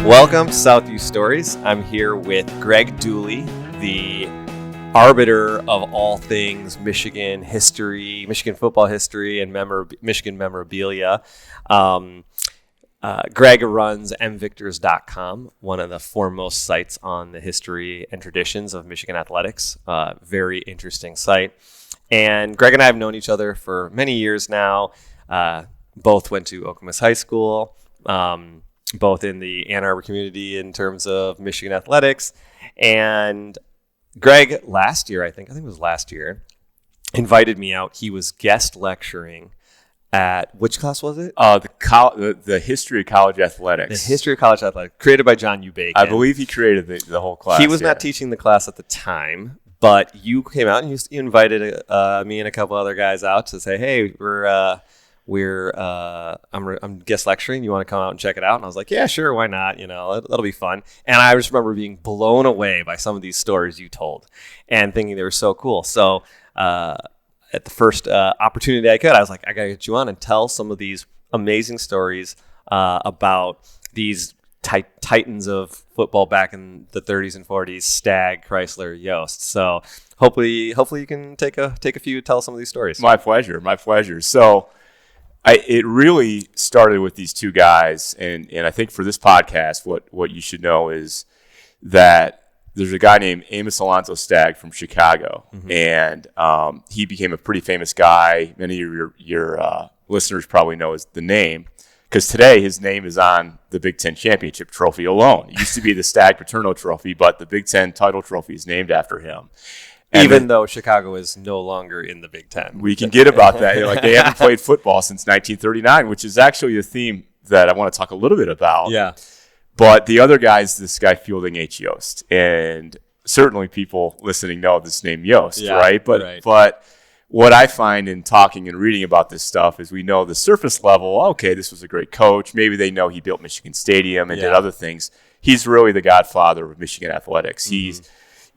Welcome to Southview Stories. I'm here with Greg Dooley, the arbiter of all things Michigan history, Michigan football history, and Michigan memorabilia. Greg runs mvictors.com, one of the foremost sites on the history and traditions of Michigan athletics. Very interesting site. And Greg and I have known each other for many years now. Both went to Okemos High School. Both in the Ann Arbor community in terms of Michigan athletics. And Greg last year, I think it was last year, invited me out. He was guest lecturing at, which class was it? The history of college athletics. The history of college athletics, created by John Bacon. I believe he created the whole class. He was not teaching the class at the time, but you came out and you invited me and a couple other guys out to say, hey, I'm guest lecturing. You want to come out and check it out? And I was like, yeah, sure. Why not? That'll be fun. And I just remember being blown away by some of these stories you told and thinking they were so cool. So, at the first opportunity I could, I was like, I got to get you on and tell some of these amazing stories, about these titans of football back in the 30s and 40s, Stagg, Chrysler, Yost. So hopefully you can take a few, tell some of these stories. My pleasure. So, it really started with these two guys, and I think for this podcast, what you should know is that there's a guy named Amos Alonzo Stagg from Chicago, and he became a pretty famous guy. Many of your listeners probably know the name, because today his name is on the Big Ten Championship Trophy alone. It used to be the Stagg Paterno Trophy, but the Big Ten title trophy is named after him. Even though Chicago is no longer in the Big Ten. We can get about that. Like, they haven't played football since 1939, which is actually a theme that I want to talk a little bit about. Yeah. But the other guy is this guy, Fielding Yost. And certainly people listening know this name Yost, right? But what I find in talking and reading about this stuff is we know the surface level, okay, this was a great coach. Maybe they know he built Michigan Stadium and did other things. He's really the godfather of Michigan athletics. He's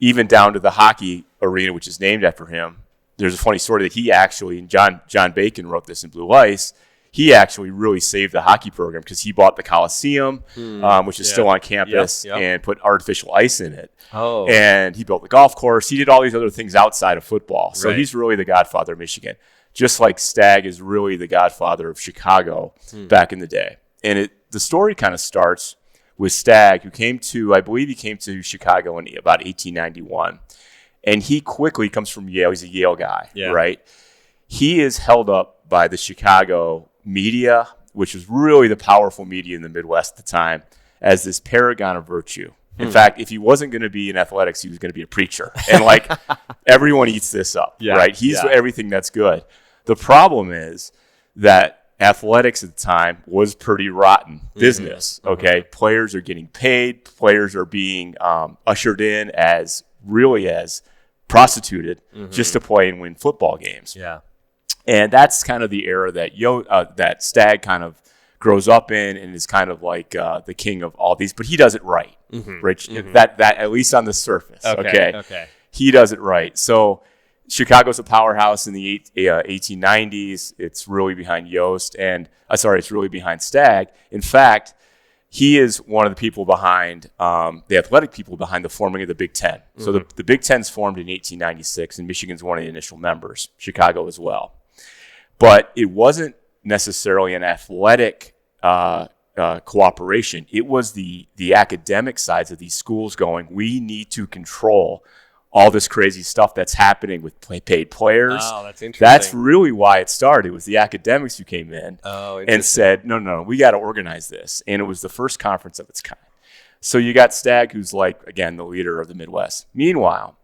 even down to the hockey arena, which is named after him. There's a funny story that he actually, and John Bacon wrote this in Blue Ice, he actually really saved the hockey program because he bought the Coliseum, which is still on campus, and put artificial ice in it. Oh. And he built the golf course. He did all these other things outside of football. So he's really the godfather of Michigan, just like Stagg is really the godfather of Chicago back in the day. And the story kind of starts with Stagg, who I believe he came to Chicago in about 1891. And he quickly comes from Yale. He's a Yale guy, right? He is held up by the Chicago media, which was really the powerful media in the Midwest at the time, as this paragon of virtue. In fact, if he wasn't going to be in athletics, he was going to be a preacher. And everyone eats this up, right? He's everything that's good. The problem is that athletics at the time was pretty rotten business, okay? Players are getting paid. Players are being ushered in as prostituted just to play and win football games. Yeah. And that's kind of the era that that Stagg kind of grows up in and is kind of like the king of all these, but he does it right, Rich. That at least on the surface, okay? He does it right. So Chicago's a powerhouse in the 1890s. It's really behind Yost, it's really behind Stagg. In fact, he is one of the people behind, the athletic people behind the forming of the Big Ten. So the Big Ten's formed in 1896, and Michigan's one of the initial members, Chicago as well. But it wasn't necessarily an athletic cooperation. It was the academic sides of these schools going, we need to control all this crazy stuff that's happening with paid players. Oh, that's interesting. That's really why it started. It was the academics who came in and said, no, we got to organize this. And it was the first conference of its kind. So you got Stagg, who's again, the leader of the Midwest. Meanwhile,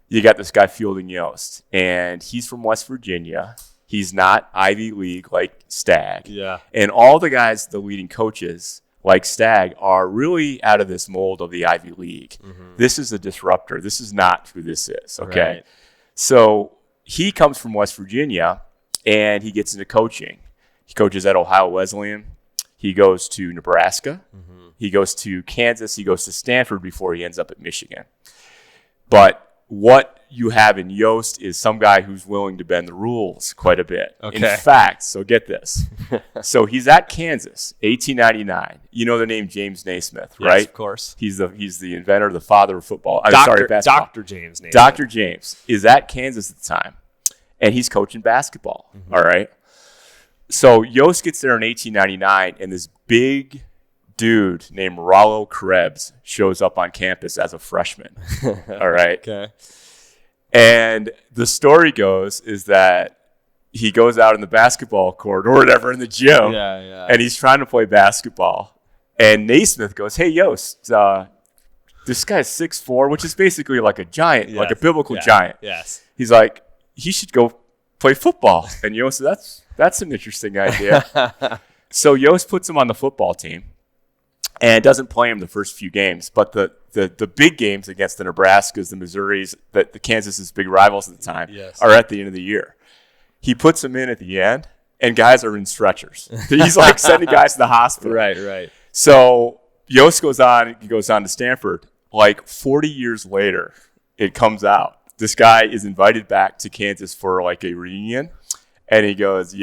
you got this guy, Fielding Yost, and he's from West Virginia. He's not Ivy League like Stagg. Yeah. And all the guys, the leading coaches, like Stagg, are really out of this mold of the Ivy League. This is a disruptor. This is not who this is, okay? Right. So he comes from West Virginia, and he gets into coaching. He coaches at Ohio Wesleyan. He goes to Nebraska. He goes to Kansas. He goes to Stanford before he ends up at Michigan. But what you have in Yost is some guy who's willing to bend the rules quite a bit. Okay. In fact, so get this. So he's at Kansas, 1899. You know the name James Naismith, right? Yes, of course. He's the inventor, the father of football. Basketball. Dr. James Naismith. Dr. James is at Kansas at the time, and he's coaching basketball. Mm-hmm. All right. So Yost gets there in 1899, and this big dude named Rollo Krebs shows up on campus as a freshman. All right. Okay. And the story goes is that he goes out in the basketball court or whatever in the gym, and he's trying to play basketball. And Naismith goes, "Hey, Yost, this guy's 6'4", which is basically like a giant, like a biblical giant." Yes. He's like, he should go play football. And Yost said, that's an interesting idea. So Yost puts him on the football team and doesn't play him the first few games. But the big games against the Nebraskas, the Missouris, the Kansas's big rivals at the time, are at the end of the year. He puts him in at the end, and guys are in stretchers. He's like sending guys to the hospital. Right. So Yost goes on to Stanford. Like 40 years later, it comes out. This guy is invited back to Kansas for like a reunion, and he goes,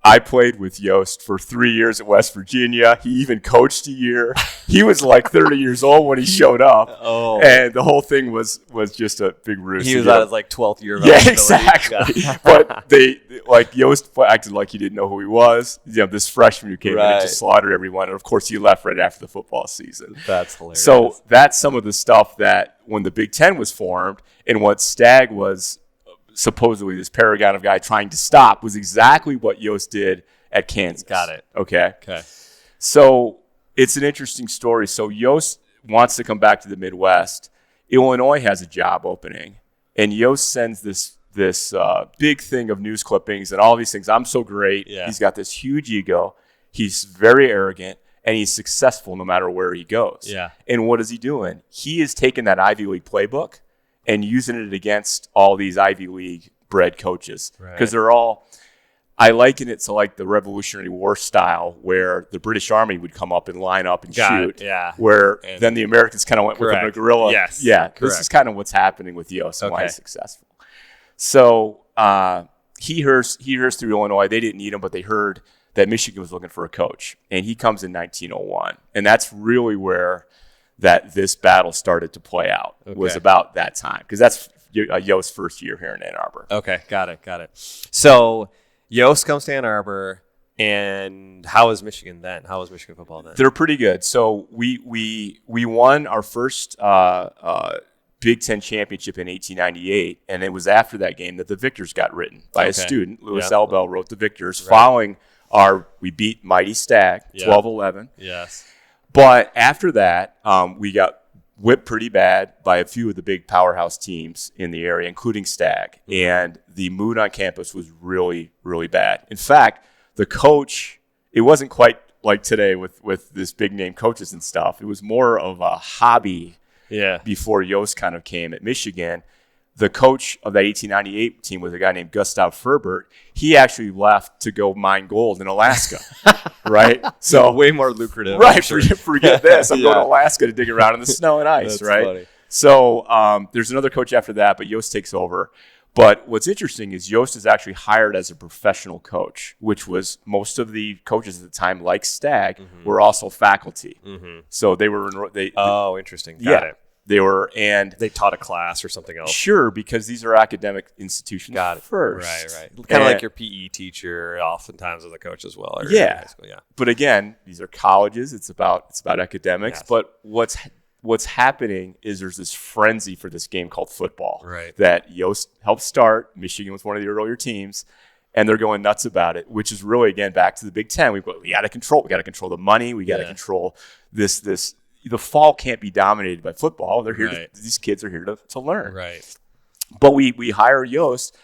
I played with Yost for 3 years at West Virginia. He even coached a year. He was like 30 years old when he showed up. Oh. And the whole thing was just a big ruse. He was at his like 12th year of eligibility. Exactly. But they Yost acted like he didn't know who he was. This freshman who came in and just slaughtered everyone. And of course he left right after the football season. That's hilarious. So that's some of the stuff that when the Big Ten was formed and what Stagg was supposedly this paragon of guy trying to stop was exactly what Yost did at Kansas. Got it. Okay. So it's an interesting story. So Yost wants to come back to the Midwest. Illinois has a job opening, and Yost sends this big thing of news clippings and all these things. I'm so great. Yeah. He's got this huge ego. He's very arrogant, and he's successful no matter where he goes. Yeah. And what is he doing? He is taking that Ivy League playbook and using it against all these Ivy League bred coaches. Because they're all, I liken it to like the Revolutionary War style where the British Army would come up and line up and shoot. And then the Americans kind of went with a guerrilla. Yes. Yeah. This is kind of what's happening with Yost and why he's successful. So he hears through Illinois. They didn't need him, but they heard that Michigan was looking for a coach. And he comes in 1901. And that's really where this battle started to play out, was about that time, because that's Yost's first year here in Ann Arbor. Okay, got it. So Yost comes to Ann Arbor, and how is Michigan then? How was Michigan football then? They're pretty good. So we won our first Big Ten championship in 1898, and it was after that game that the victors got written by a student. Louis L. Bell wrote the victors following we beat mighty Stagg 12-11. Yes. But after that, we got whipped pretty bad by a few of the big powerhouse teams in the area, including Stagg. And the mood on campus was really, really bad. In fact, the coach, it wasn't quite like today with this big name coaches and stuff. It was more of a hobby before Yost kind of came at Michigan. The coach of that 1898 team was a guy named Gustav Ferbert. He actually left to go mine gold in Alaska, right? So way more lucrative. Right. Forget this. I'm going to Alaska to dig around in the snow and ice, right? Funny. So there's another coach after that, but Yost takes over. But what's interesting is Yost is actually hired as a professional coach, which was most of the coaches at the time, like Stagg, were also faculty. So they were interesting. Got it. They were, and they taught a class or something else. Sure, because these are academic institutions. Got it. First, right. Kind of like your PE teacher, oftentimes as a coach as well. High school, But again, these are colleges. It's about academics. Yes. But what's happening is there's this frenzy for this game called football. Right. That Yost helped start. Michigan was one of the earlier teams, and they're going nuts about it. Which is really again back to the Big Ten. We got to control. We got to control the money. We got to control this. The fall can't be dominated by football. They're here. These kids are here to learn. Right. But we hire Yost.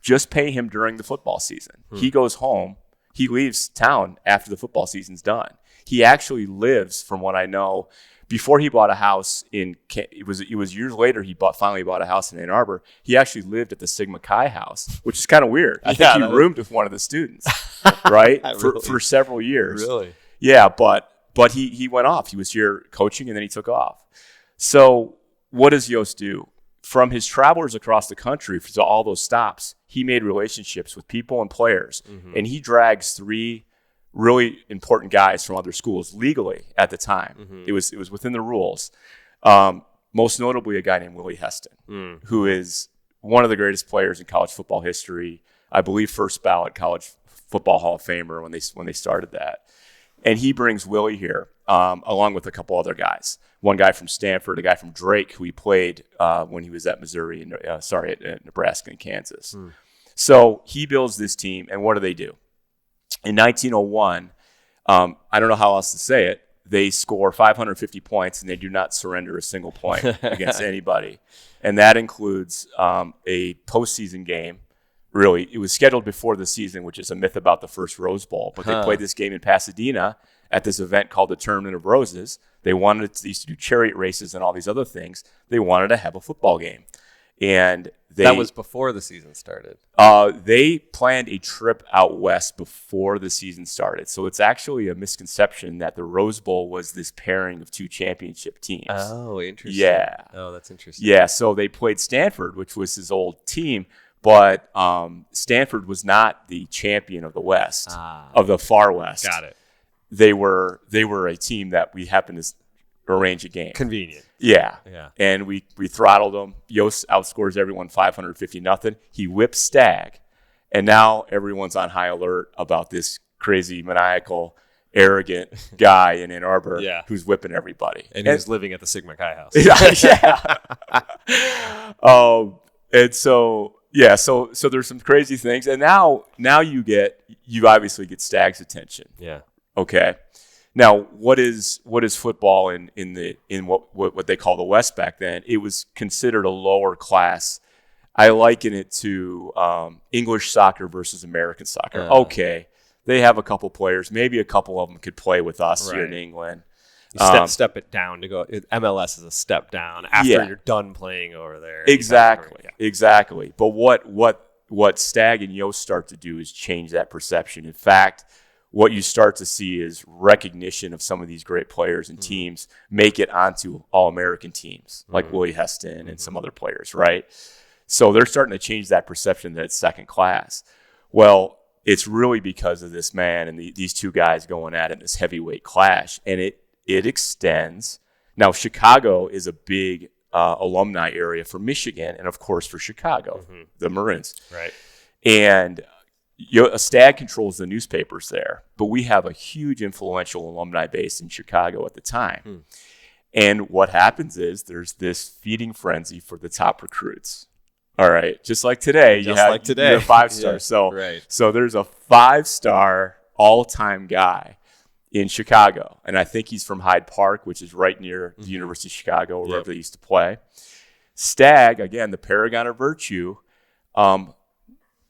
Just pay him during the football season. He goes home. He leaves town after the football season's done. He actually lives, from what I know, before he bought a house it was years later he finally bought a house in Ann Arbor. He actually lived at the Sigma Chi house, which is kind of weird. I think he roomed with one of the students, right? For several years. Really? Yeah, but he went off. He was here coaching, and then he took off. So what does Yost do? from his travelers across the country to all those stops, he made relationships with people and players. And he drags 3 really important guys from other schools legally at the time. It was within the rules. Most notably, a guy named Willie Heston, who is one of the greatest players in college football history. I believe first ballot college football Hall of Famer when they started that. And he brings Willie here, along with a couple other guys. One guy from Stanford, a guy from Drake, who he played when he was at at Nebraska and Kansas. So he builds this team, and what do? In 1901, I don't know how else to say it, they score 550 points, and they do not surrender a single point against anybody. And that includes a postseason game. Really, it was scheduled before the season, which is a myth about the first Rose Bowl. But they played this game in Pasadena at this event called the Tournament of Roses. They used to do chariot races and all these other things. They wanted to have a football game. And that was before the season started. They planned a trip out west before the season started. So it's actually a misconception that the Rose Bowl was this pairing of 2 championship teams. Oh, interesting. Yeah. Oh, that's interesting. Yeah, so they played Stanford, which was his old team. But Stanford was not the champion of the West, of the far West. Got it. They were a team that we happened to arrange a game. Convenient. Yeah. Yeah. And we throttled them. Yost outscores everyone 550-0. He whips Stagg, and now everyone's on high alert about this crazy, maniacal, arrogant guy in Ann Arbor who's whipping everybody. And he was living at the Sigma Chi house. Yeah. And so. Yeah, so there's some crazy things, and now you obviously get Stagg's attention. Yeah. Okay. Now, what is football in what they call the West back then? It was considered a lower class. I liken it to English soccer versus American soccer. Okay, they have a couple players. Maybe a couple of them could play with us here in England. Step it down to go. MLS is a step down after you're done playing over there. Exactly. But what Stagg and Yost start to do is change that perception. In fact, what you start to see is recognition of some of these great players and teams make it onto All-American teams like Willie Heston and some other players, right? So they're starting to change that perception that it's second class. Well, it's really because of this man and these 2 guys going at it in this heavyweight clash, and it extends. Now, Chicago is a big alumni area for Michigan and, of course, for Chicago, the Maroons. Right. And Stagg controls the newspapers there, but we have a huge influential alumni base in Chicago at the time. And what happens is there's this feeding frenzy for the top recruits. All right. Just like today, you have 5 stars. So there's a 5-star all-time guy in Chicago, and I think he's from Hyde Park, which is right near the University of Chicago, or wherever they used to play. Stagg, again, the paragon of virtue,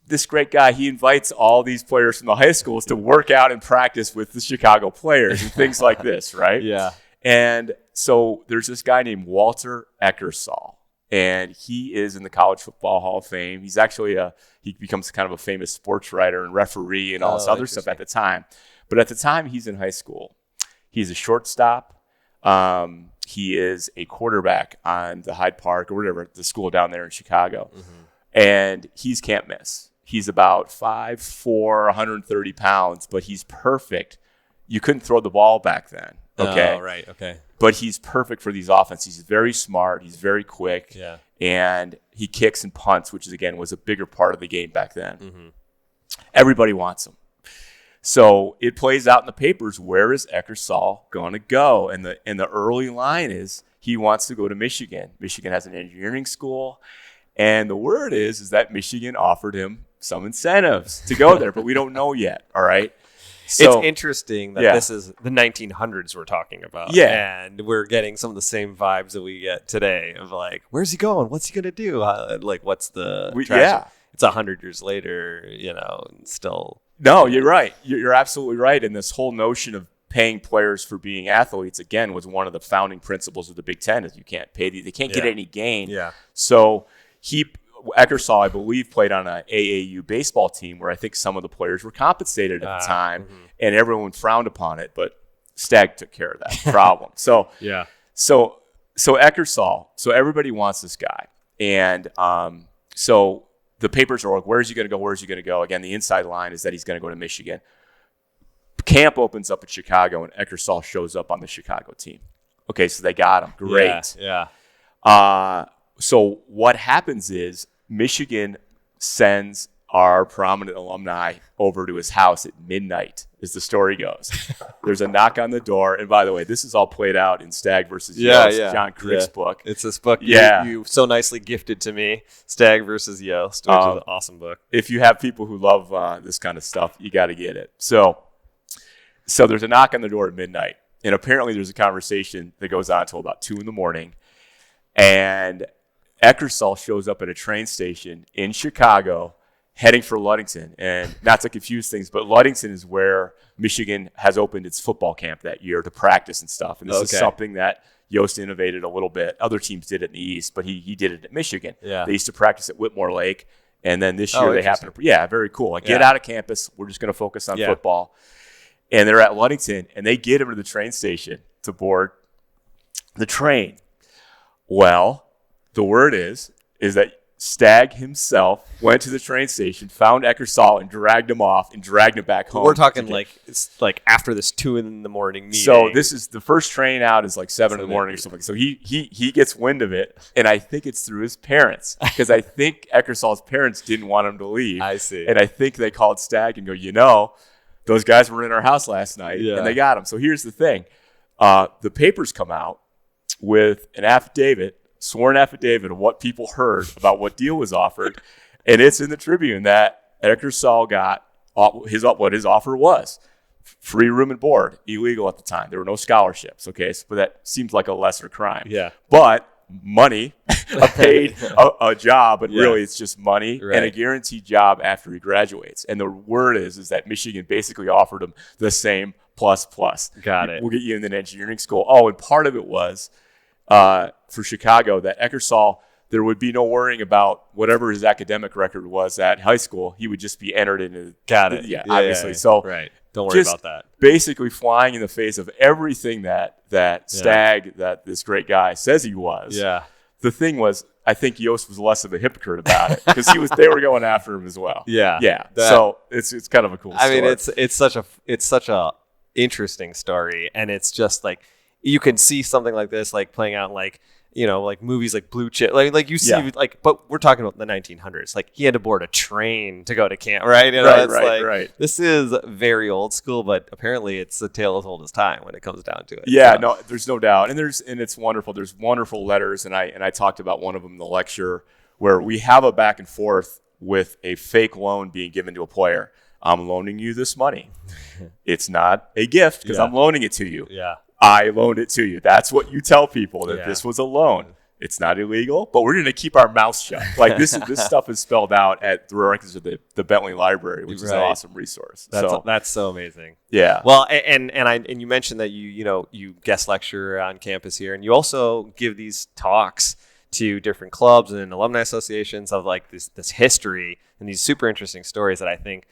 this great guy, he invites all these players from the high schools to work out and practice with the Chicago players and things like this, right? Yeah. And so there's this guy named Walter Eckersall, and he is in the College Football Hall of Fame. He's actually he becomes kind of a famous sports writer and referee and all this other stuff at the time. But at the time, he's in high school. He's a shortstop. He is a quarterback on the Hyde Park or whatever, the school down there in Chicago. And he's can't miss. He's about 5'4", 130 pounds, but he's perfect. You couldn't throw the ball back then. Okay. Oh, right. Okay. But he's perfect for these offenses. He's very smart. He's very quick. Yeah. And he kicks and punts, which is, again, was a bigger part of the game back then. Everybody wants him. So it plays out in the papers, where is Eckersall going to go? And the early line is he wants to go to Michigan. Michigan has an engineering school. And the word is that Michigan offered him some incentives to go there, but we don't know yet, all right? So, it's interesting that this is the 1900s we're talking about. Yeah. And we're getting some of the same vibes that we get today of like, where's he going? What's he going to do? What's the It's 100 years later, and still... No, you're right. You're absolutely right. And this whole notion of paying players for being athletes, again, was one of the founding principles of the Big Ten, is you can't pay they can't get any gain. Yeah. So Eckersall, I believe, played on an AAU baseball team where I think some of the players were compensated at the time, and everyone frowned upon it, but Stagg took care of that problem. So yeah. So Eckersall, so everybody wants this guy. And so the papers are like, where's he going to go? Where's he going to go? Again, the inside line is that he's going to go to Michigan. Camp opens up in Chicago, and Eckersall shows up on the Chicago team. Okay, so they got him. Great. Yeah. So what happens is Michigan sends our prominent alumni over to his house at midnight, as the story goes. There's a knock on the door. And by the way, this is all played out in Stagg versus Yost, John Kryk's book. It's this book you so nicely gifted to me, Stagg versus Yost, which is an awesome book. If you have people who love this kind of stuff, you got to get it. So there's a knock on the door at midnight. And apparently there's a conversation that goes on until about 2 a.m. And Eckersall shows up at a train station in Chicago heading for Ludington. And not to confuse things, but Ludington is where Michigan has opened its football camp that year to practice and stuff. And this is something that Yost innovated a little bit. Other teams did it in the East, but he did it at Michigan. Yeah. They used to practice at Whitmore Lake. And then this year they happened to, very cool. Like, get out of campus. We're just going to focus on football. And they're at Ludington, and they get him to the train station to board the train. Well, the word is that Stagg himself went to the train station, found Eckersall, and dragged him off and dragged him back home. We're talking it's like after this 2 a.m. meeting. So this is the first train out is like 7 a.m. or something. So he gets wind of it, and I think it's through his parents, because I think Eckersall's parents didn't want him to leave. I see. And I think they called Stagg and go, those guys were in our house last night, and they got him. So here's the thing. The papers come out with an affidavit, sworn affidavit of what people heard about what deal was offered, and it's in the Tribune that Eckersall got what his offer was. Free room and board, illegal at the time. There were no scholarships, okay? But that seems like a lesser crime. Yeah. But money, a job, but really it's just money and a guaranteed job after he graduates. And the word is that Michigan basically offered him the same plus. Got it. We'll get you in an engineering school. Oh, and part of it was for Chicago that Eckersall, there would be no worrying about whatever his academic record was at high school. He would just be entered into. Got it. Yeah, obviously. So don't worry about that. Basically flying in the face of everything that Stagg, that this great guy says he was. Yeah. The thing was, I think Yost was less of a hypocrite about it, because they were going after him as well. Yeah. Yeah. So it's kind of a cool story. I mean, it's such a interesting story, and it's just like you can see something like this like playing out like movies like Blue Chip, like you see but we're talking about the 1900s. Like, he had to board a train to go to camp, right? Right. This is very old school, but apparently it's a tale as old as time when it comes down to it. Yeah, no, there's no doubt, and it's wonderful. There's wonderful letters, and I talked about one of them in the lecture where we have a back and forth with a fake loan being given to a player. I'm loaning you this money. It's not a gift because I'm loaning it to you. Yeah. I loaned it to you. That's what you tell people, that this was a loan. It's not illegal, but we're going to keep our mouth shut. Like, this stuff is spelled out at the records of the Bentley Library, which is an awesome resource. That's so amazing. Yeah. Well, and you mentioned that you guest lecture on campus here, and you also give these talks to different clubs and alumni associations of like this history and these super interesting stories that I think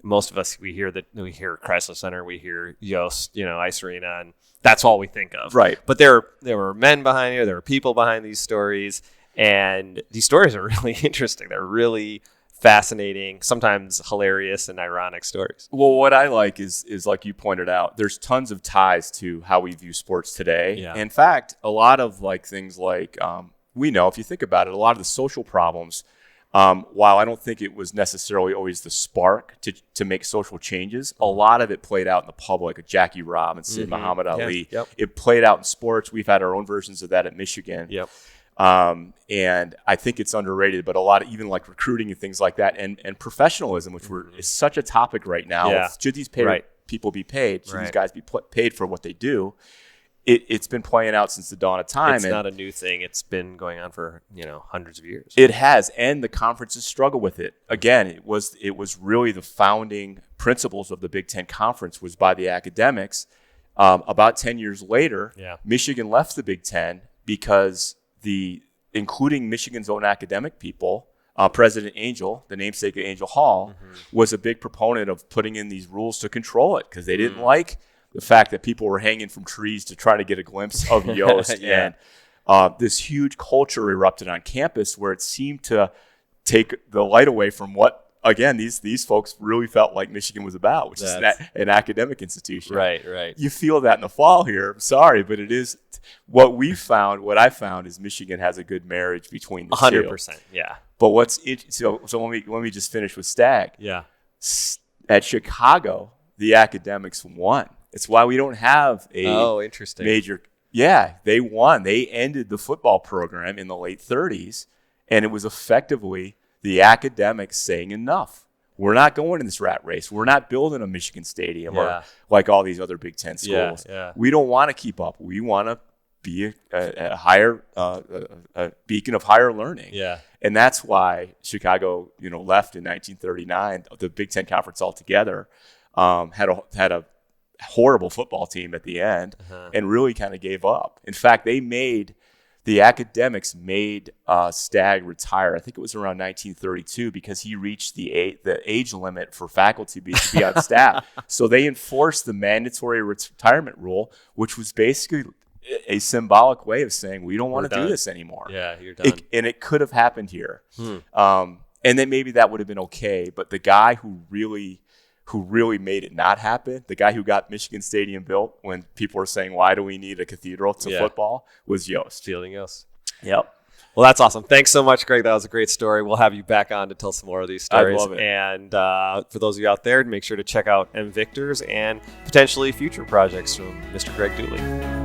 most of us, we hear Chrysler Center, we hear Yost, Ice Arena, and that's all we think of. Right. But there were men behind here, there were people behind these stories, and these stories are really interesting. They're really fascinating, sometimes hilarious and ironic stories. Well, what I like is like you pointed out, there's tons of ties to how we view sports today. Yeah. In fact, a lot of like things like we know, if you think about it, a lot of the social problems, while I don't think it was necessarily always the spark to make social changes, a lot of it played out in the public. Jackie Robinson, Muhammad Ali. Yep. It played out in sports. We've had our own versions of that at Michigan. Yep. And I think it's underrated, but a lot of even like recruiting and things like that, and professionalism, which is such a topic right now. Yeah. Should these people be paid? Should these guys be paid for what they do? It's been playing out since the dawn of time. It's not a new thing. It's been going on for hundreds of years. It has, and the conferences struggle with it. Again, it was really the founding principles of the Big Ten Conference was by the academics. About 10 years later, Michigan left the Big Ten because including Michigan's own academic people, President Angel, the namesake of Angel Hall, was a big proponent of putting in these rules to control it because they didn't like the fact that people were hanging from trees to try to get a glimpse of Yost. And this huge culture erupted on campus where it seemed to take the light away from what, again, these folks really felt like Michigan was about, which is an academic institution. Right. You feel that in the fall here. I'm sorry, but it is what I found is Michigan has a good marriage between the 100%, two. yeah. But so let me just finish with Stagg. Yeah. At Chicago, the academics won. It's why we don't have a interesting major. Yeah, they won. They ended the football program in the late 30s, and it was effectively the academics saying enough. We're not going in this rat race. We're not building a Michigan Stadium or like all these other Big Ten schools. Yeah. We don't want to keep up. We want to be a higher a beacon of higher learning. Yeah. And that's why Chicago, left in 1939. The Big Ten Conference altogether had a horrible football team at the end and really kind of gave up. In fact, the academics made Stagg retire. I think it was around 1932 because he reached the age limit for faculty to be on staff. So they enforced the mandatory retirement rule, which was basically a symbolic way of saying we don't want to do this anymore. Yeah, you're done. And it could have happened here. And then maybe that would have been okay. But the guy who really made it not happen, the guy who got Michigan Stadium built when people were saying, why do we need a cathedral to football, was Yost. Fielding Yost. Yep. Well, that's awesome. Thanks so much, Greg. That was a great story. We'll have you back on to tell some more of these stories. I love it. And for those of you out there, make sure to check out M Victors and potentially future projects from Mr. Greg Dooley.